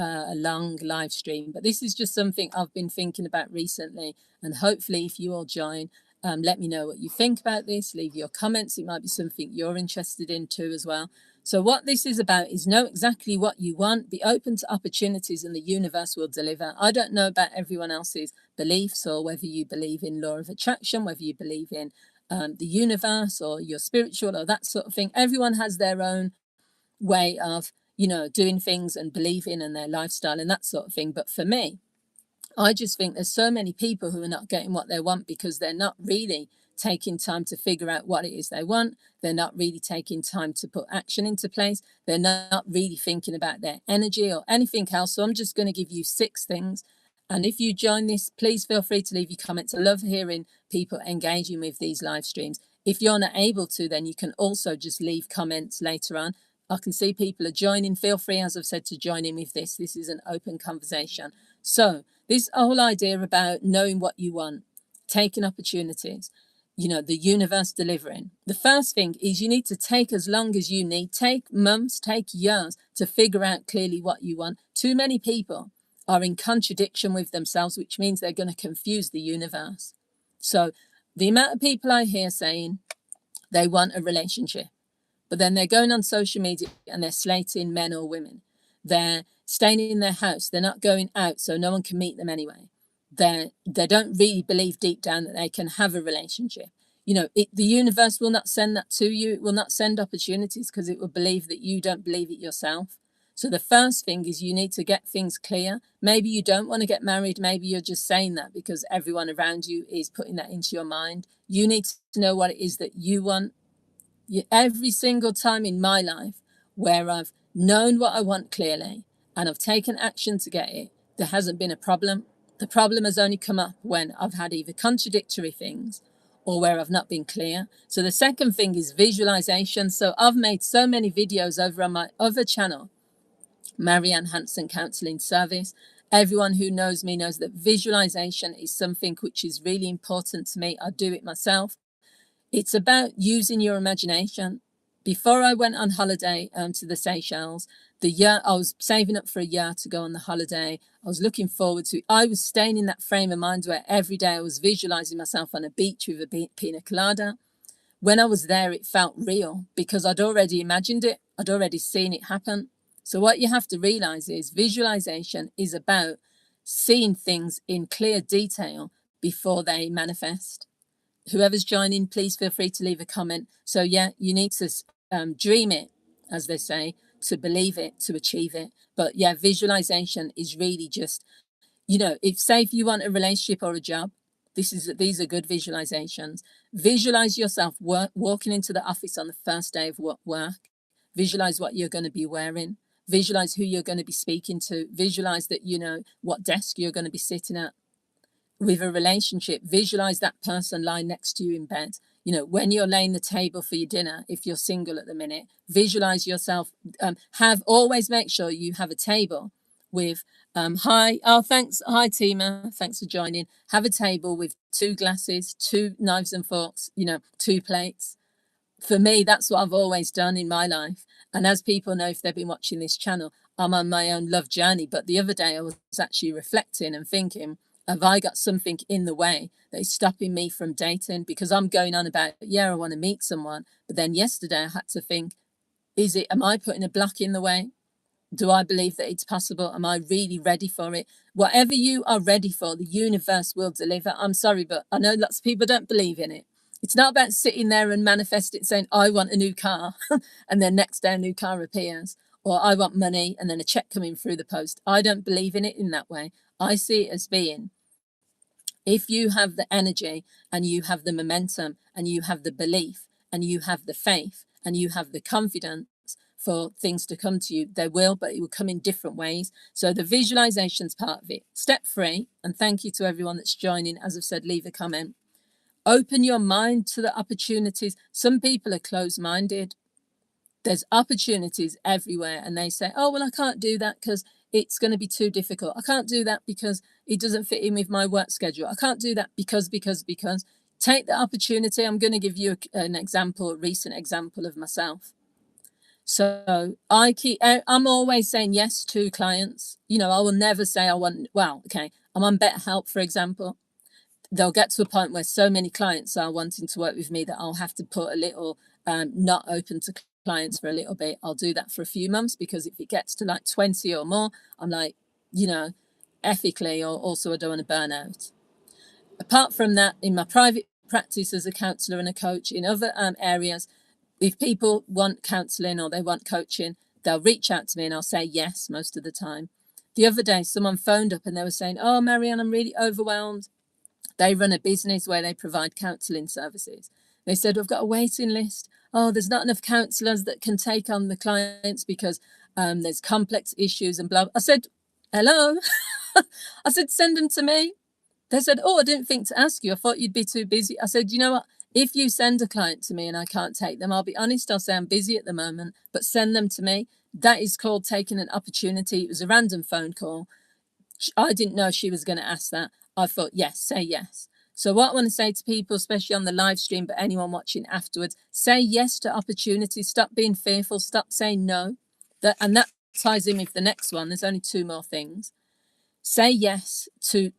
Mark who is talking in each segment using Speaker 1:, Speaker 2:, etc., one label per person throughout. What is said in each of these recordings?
Speaker 1: a long live stream, but this is just something I've been thinking about recently. And hopefully, if you all join, let me know what you think about this. Leave your comments. It might be something you're interested in too as well. So what this is about is know exactly what you want, be open to opportunities, and the universe will deliver. I don't know about everyone else's beliefs, or whether you believe in law of attraction, whether you believe in the universe or you're spiritual or that sort of thing. Everyone has their own way of, doing things and believing, and their lifestyle and that sort of thing. But for me, I just think there's so many people who are not getting what they want because they're not really taking time to figure out what it is they want. They're not really taking time to put action into place. They're not really thinking about their energy or anything else. So I'm just going to give you 6 things. And if you join this, please feel free to leave your comments. I love hearing people engaging with these live streams. If you're not able to, then you can also just leave comments later on. I can see people are joining. Feel free, as I've said, to join in with this. This is an open conversation. So this whole idea about knowing what you want, taking opportunities, the universe delivering. The first thing is you need to take as long as you need. Take months, take years to figure out clearly what you want. Too many people are in contradiction with themselves, which means they're going to confuse the universe. So the amount of people I hear saying they want a relationship, but then they're going on social media and they're slating men or women. They're staying in their house. They're not going out, so no one can meet them anyway. They don't really believe deep down that they can have a relationship. The universe will not send that to you. It will not send opportunities because it will believe that you don't believe it yourself. So the first thing is you need to get things clear. Maybe you don't want to get married. Maybe you're just saying that because everyone around you is putting that into your mind. You need to know what it is that you want. Every single time in my life where I've known what I want clearly and I've taken action to get it, there hasn't been a problem. The problem has only come up when I've had either contradictory things or where I've not been clear. So the second thing is visualization. So I've made so many videos over on my other channel, Marianne Hanson Counseling Service. Everyone who knows me knows that visualization is something which is really important to me. I do it myself. It's about using your imagination. Before I went on holiday to the Seychelles, I was saving up for a year to go on the holiday. I was looking forward to it. I was staying in that frame of mind where every day I was visualizing myself on a beach with a pina colada. When I was there, it felt real because I'd already imagined it. I'd already seen it happen. So what you have to realize is visualization is about seeing things in clear detail before they manifest. Whoever's joining, please feel free to leave a comment. So yeah, you need to dream it, as they say, to believe it, to achieve it. But yeah, visualization is really just, if you want a relationship or a job, these are good visualizations. Visualize yourself walking into the office on the first day of work. Visualize what you're going to be wearing. Visualize who you're going to be speaking to. Visualize that what desk you're going to be sitting at. With a relationship, visualize that person lying next to you in bed. When you're laying the table for your dinner, if you're single at the minute, visualize yourself. Always make sure you have a table with hi Tima, thanks for joining. Have a table with 2 glasses, 2 knives and forks, 2 plates. For me, that's what I've always done in my life. And as people know, if they've been watching this channel, I'm on my own love journey. But the other day I was actually reflecting and thinking, have I got something in the way that is stopping me from dating? Because I'm going on about, I want to meet someone. But then yesterday I had to think, am I putting a block in the way? Do I believe that it's possible? Am I really ready for it? Whatever you are ready for, the universe will deliver. I'm sorry, but I know lots of people don't believe in it. It's not about sitting there and manifesting, saying, I want a new car, and then next day a new car appears. Or I want money, and then a check coming through the post. I don't believe in it in that way. I see it as being, if you have the energy and you have the momentum and you have the belief and you have the faith and you have the confidence for things to come to you, they will, but it will come in different ways. So the visualization's part of it. Step 3, and thank you to everyone that's joining. As I've said, leave a comment. Open your mind to the opportunities. Some people are closed-minded. There's opportunities everywhere, and they say, oh, well, I can't do that because it's going to be too difficult. I can't do that because it doesn't fit in with my work schedule. I can't do that because. Take the opportunity. I'm going to give you a recent example of myself. So I'm always saying yes to clients. You know, I will never say I want, well, okay, I'm on BetterHelp, for example. They'll get to a point where so many clients are wanting to work with me that I'll have to put a little not open to clients for a little bit. I'll do that for a few months, because if it gets to like 20 or more, I'm like, you know, ethically, or also I don't want to burn out. Apart from that, in my private practice as a counsellor and a coach, in other areas, if people want counselling or they want coaching, they'll reach out to me and I'll say yes most of the time. The other day, someone phoned up and they were saying, "Oh, Marianne, I'm really overwhelmed." They run a business where they provide counselling services. They said, "We've got a waiting list. Oh, there's not enough counsellors that can take on the clients because there's complex issues and blah." I said, "Hello?" I said, "Send them to me." They said, "Oh, I didn't think to ask you. I thought you'd be too busy." I said, "You know what? If you send a client to me and I can't take them, I'll be honest, I'll say I'm busy at the moment, but send them to me." That is called taking an opportunity. It was a random phone call. I didn't know she was going to ask that. I thought, yes, say yes. So what I want to say to people, especially on the live stream, but anyone watching afterwards, say yes to opportunities. Stop being fearful. Stop saying no. And that ties in with the next one. There's only two more things. Say yes to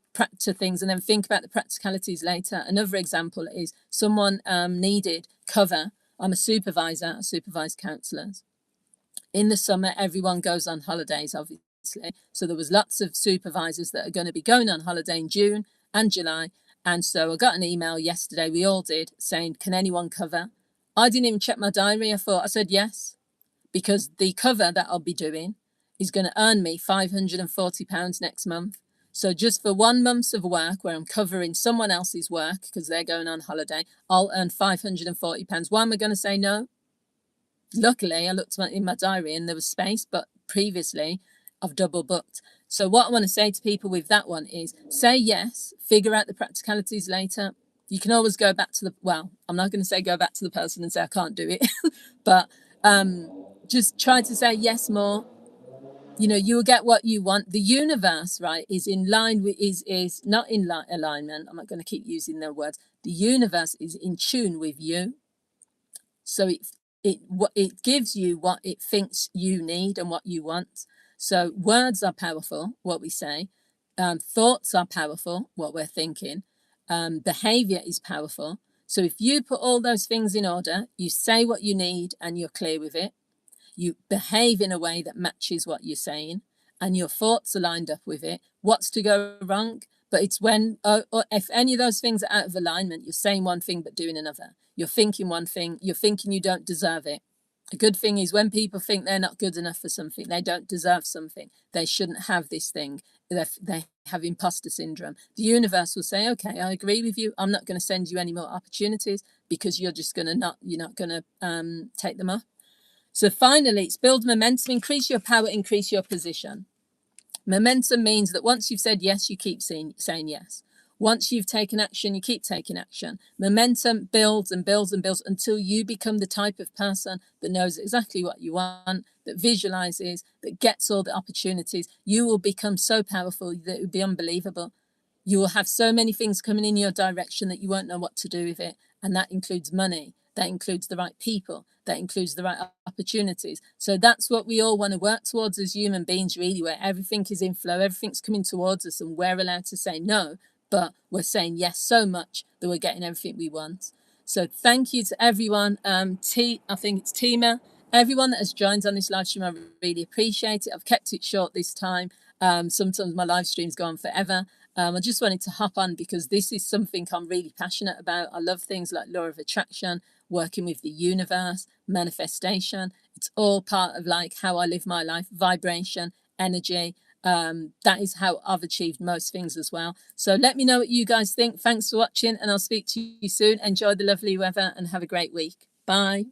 Speaker 1: things and then think about the practicalities later. Another example is someone needed cover. I'm a supervisor. I supervise counsellors. In the summer, everyone goes on holidays, obviously. So there was lots of supervisors that are going to be going on holiday in June and July. And so I got an email yesterday, we all did, saying, "Can anyone cover?" I didn't even check my diary. I said yes, because the cover that I'll be doing is going to earn me £540 next month. So just for 1 month of work where I'm covering someone else's work because they're going on holiday, I'll earn £540. Why am I going to say no? Luckily, I looked in my diary and there was space, but previously I've double booked. So what I want to say to people with that one is say yes, figure out the practicalities later. You can always go back to I'm not going to say go back to the person and say I can't do it, but just try to say yes more. You know, you will get what you want. The universe, right, is in line with, is not in alignment. I'm not going to keep using their words. The universe is in tune with you. So it gives you what it thinks you need and what you want. So words are powerful, what we say. Thoughts are powerful, what we're thinking. Behavior is powerful. So if you put all those things in order, you say what you need and you're clear with it, you behave in a way that matches what you're saying, and your thoughts are lined up with it, what's to go wrong? But it's when, if any of those things are out of alignment, you're saying one thing but doing another. You're thinking one thing, you're thinking you don't deserve it. A good thing is when people think they're not good enough for something, they don't deserve something, they shouldn't have this thing, they have imposter syndrome. The universe will say, "Okay, I agree with you. I'm not going to send you any more opportunities because you're not going to take them up." So finally, it's build momentum, increase your power, increase your position. Momentum means that once you've said yes, you keep saying yes. Once you've taken action, you keep taking action. Momentum builds and builds and builds until you become the type of person that knows exactly what you want, that visualizes, that gets all the opportunities. You will become so powerful that it would be unbelievable. You will have so many things coming in your direction that you won't know what to do with it. And that includes money. That includes the right people. That includes the right opportunities. So that's what we all want to work towards as human beings, really, where everything is in flow, everything's coming towards us, and we're allowed to say no, but we're saying yes so much that we're getting everything we want. So thank you to everyone. I think it's Tima, everyone that has joined on this live stream. I really appreciate it. I've kept it short this time. Sometimes my live streams go on forever. I just wanted to hop on because this is something I'm really passionate about. I love things like law of attraction, working with the universe, manifestation. It's all part of like how I live my life, vibration, energy. That is how I've achieved most things as well. So let me know what you guys think. Thanks for watching, and I'll speak to you soon. Enjoy the lovely weather and have a great week. Bye.